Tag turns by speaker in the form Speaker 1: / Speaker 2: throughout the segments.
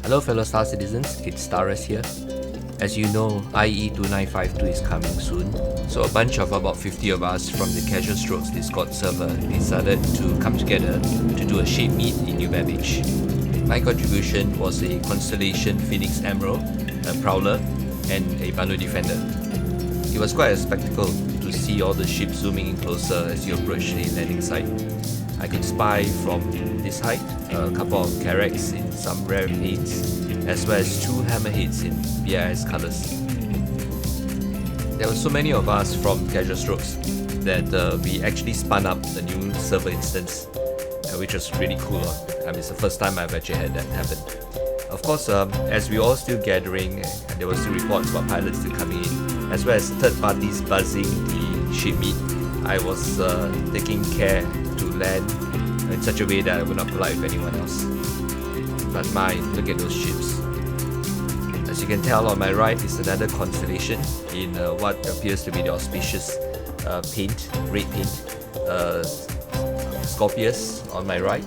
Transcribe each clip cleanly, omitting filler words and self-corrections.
Speaker 1: Hello fellow Star Citizens, it's Stares here. As you know, IE2952 is coming soon, so a bunch of about 50 of us from the Casual Strokes Discord server decided to come together to do a shape meet in New Babbage. My contribution was a Constellation Phoenix Emerald, a Prowler, and a Banu Defender. It was quite a spectacle to see all the ships zooming in closer as you approach the landing site. I could spy from this height a couple of Carracks in some rare paints, as well as 2 Hammerheads in BIS colours. There were so many of us from Casual Strokes that we actually spun up a new server instance, which was really cool. It's the first time I've actually had that happen. Of course, as we all still gathering, there were still reports about pilots still coming in, as well as third parties buzzing the ship meet. I was taking care to land in such a way that I would not collide with anyone else. But look at those ships. As you can tell, on my right is another Constellation in what appears to be the auspicious paint, red paint. Scorpius on my right,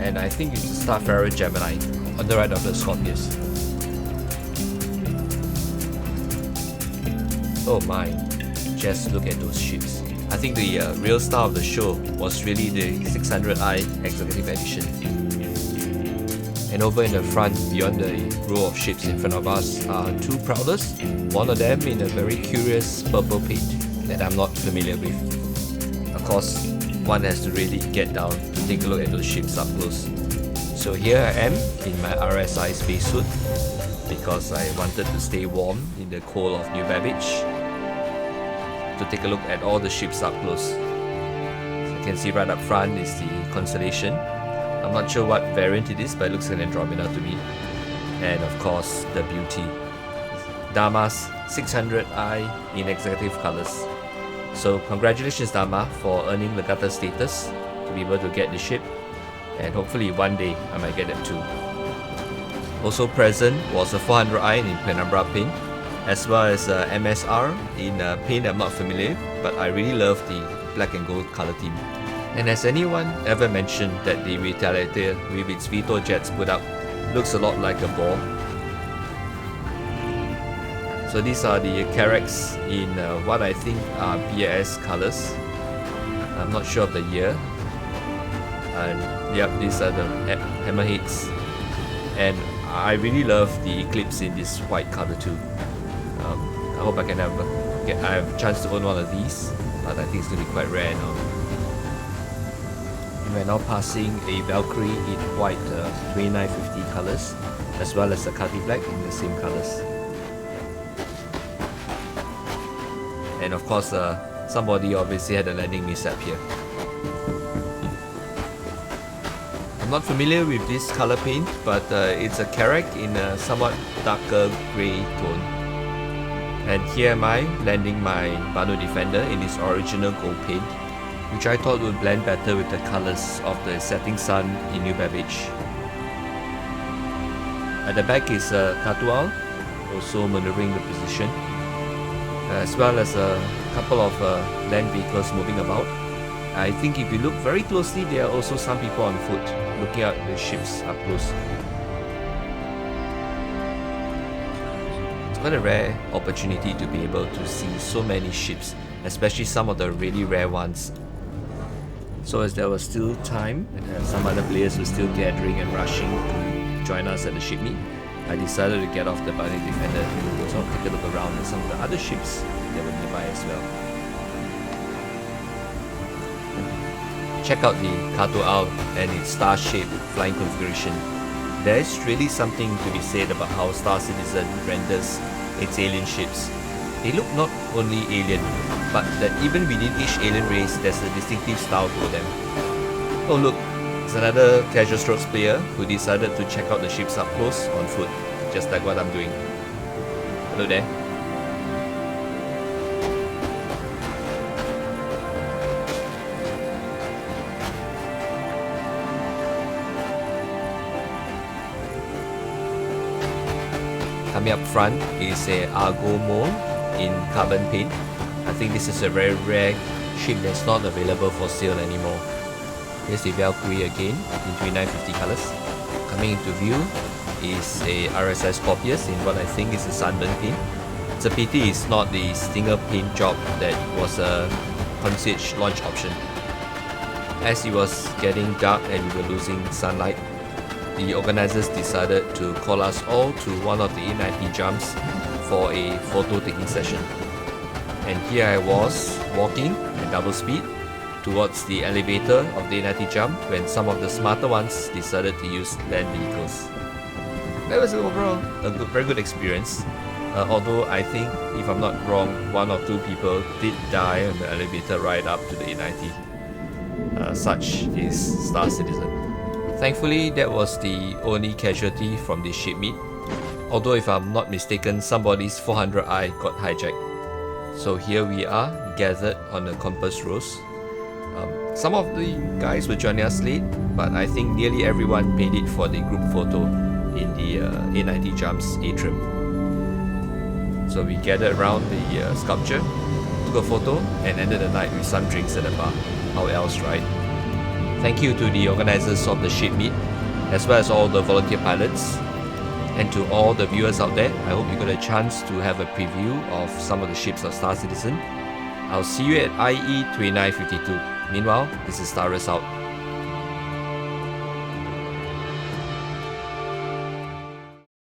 Speaker 1: and I think it's Starfarer Gemini on the right of the Scorpius. Oh my, just look at those ships. I think the real star of the show was really the 600i Executive Edition. And over in the front, beyond the row of ships in front of us, are 2 Prowlers, one of them in a very curious purple paint that I'm not familiar with. Of course, one has to really get down to take a look at those ships up close. So here I am in my RSI spacesuit because I wanted to stay warm in the cold of New Babbage, to take a look at all the ships up close. So you can see right up front is the Constellation. I'm not sure what variant it is, but it looks like an Andromeda to me. And of course, the beauty, Dharma's 600i in executive colors. So congratulations Dharma for earning Legata status to be able to get the ship, and hopefully one day I might get it too. Also present was a 400i in Penumbra paint, as well as a MSR in a paint I'm not familiar with, but I really love the black and gold color theme. And has anyone ever mentioned that the Retaliator with its Veto jets put up looks a lot like a ball? So these are the Carracks in what I think are BAS colors. I'm not sure of the year. And yep, these are the Hammerheads. And I really love the Eclipse in this white color too. I hope I can have a chance to own one of these, but I think it's going to be quite rare now. And we're now passing a Valkyrie in white 2950 colors, as well as a khaki black in the same colors. And of course, somebody obviously had a landing mishap here. I'm not familiar with this color paint, but it's a Carrack in a somewhat darker grey tone. And here am I landing my Banu Defender in its original gold paint, which I thought would blend better with the colors of the setting sun in New Babbage. At the back is Katual, also maneuvering the position, as well as a couple of land vehicles moving about. I think if you look very closely, there are also some people on foot looking at the ships up close. It's quite a rare opportunity to be able to see so many ships, especially some of the really rare ones. So as there was still time, and some other players were still gathering and rushing to join us at the ship meet, I decided to get off the Banu Defender to sort of take a look around at some of the other ships that were nearby as well. Check out the Kato Owl and its star-shaped flying configuration. There is really something to be said about how Star Citizen renders its alien ships. They look not only alien, but that even within each alien race there's a distinctive style to them. Oh look, it's another Casual Strokes player who decided to check out the ships up close on foot, just like what I'm doing. Hello there. Coming up front is a Argo Mole in carbon paint. I think this is a very rare ship that's not available for sale anymore. Here's the Valkyrie again in 2950 colors. Coming into view is a RSS Scorpius in what I think is a sunburn paint. It's a pity it's not the Stinger paint job that was a concierge launch option. As it was getting dark and we were losing sunlight, the organizers decided to call us all to one of the A90 jumps for a photo taking session. And here I was walking at double speed towards the elevator of the A90 jump when some of the smarter ones decided to use land vehicles. That was overall a very good experience. Although I think, if I'm not wrong, 1 or 2 people did die on the elevator ride up to the A90. Such is Star Citizen. Thankfully, that was the only casualty from the ship meet. Although if I'm not mistaken, somebody's 400i got hijacked. So here we are, gathered on the Compass Rose. Some of the guys were joining us late, but I think nearly everyone made it for the group photo in the A90 Jumps atrium. So we gathered around the sculpture, took a photo, and ended the night with some drinks at the bar. How else, right? Thank you to the organizers of the ship meet, as well as all the volunteer pilots. And to all the viewers out there, I hope you got a chance to have a preview of some of the ships of Star Citizen. I'll see you at IE 2952. Meanwhile, this is Starus out.